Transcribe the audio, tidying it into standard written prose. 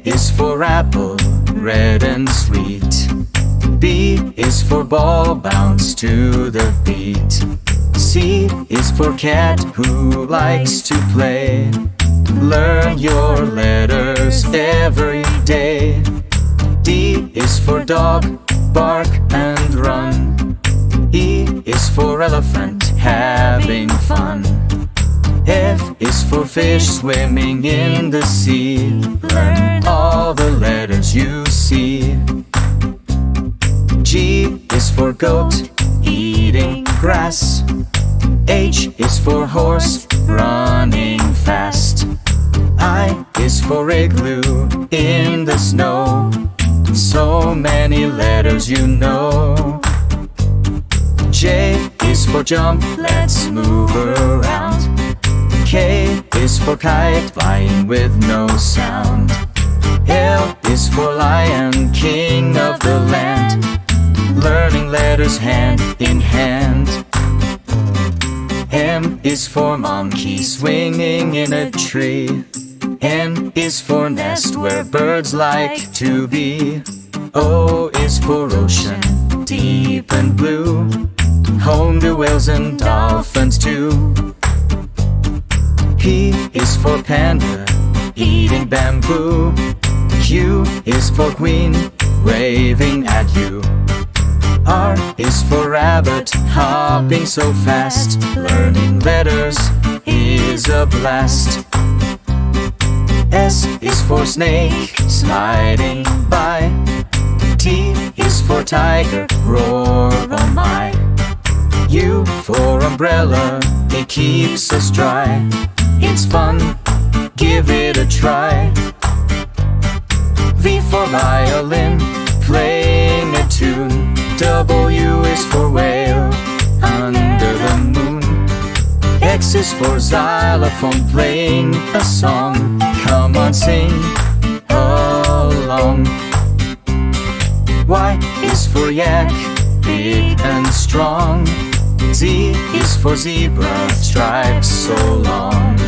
is for apple, red and sweet. B is for ball, bounce to the beat. C is for cat who likes to play. Learn your letters every day. D is for dog, bark and run. E is for elephant, having fun. F is for fish swimming in the sea. Learn all the letters you see. G is for goat, eating grass. H is for horse, running fast. I is for igloo, in the snow. So many letters you know. J is for jump, let's move around. K is for kite, flying with no sound. L is for lion, king of the land. Learning letters hand in hand. M is for monkey, swinging in a tree. N is for nest, where birds like to be. O is for ocean, deep and blue. Home to whales and dolphins too. P is for panda, eating bamboo. Q is for queen, waving at you. R is for rabbit, hopping so fast. Learning letters is a blast. S is for snake, sliding by. T is for tiger, roar, oh my. U for umbrella, it keeps us dry. It's fun, give it a try. V for violin, playing a tune. W is for whale, under the moon. X is for xylophone, playing a song. Come on, sing along. Y is for yak, big and strong. Z is for zebra, stripes so long.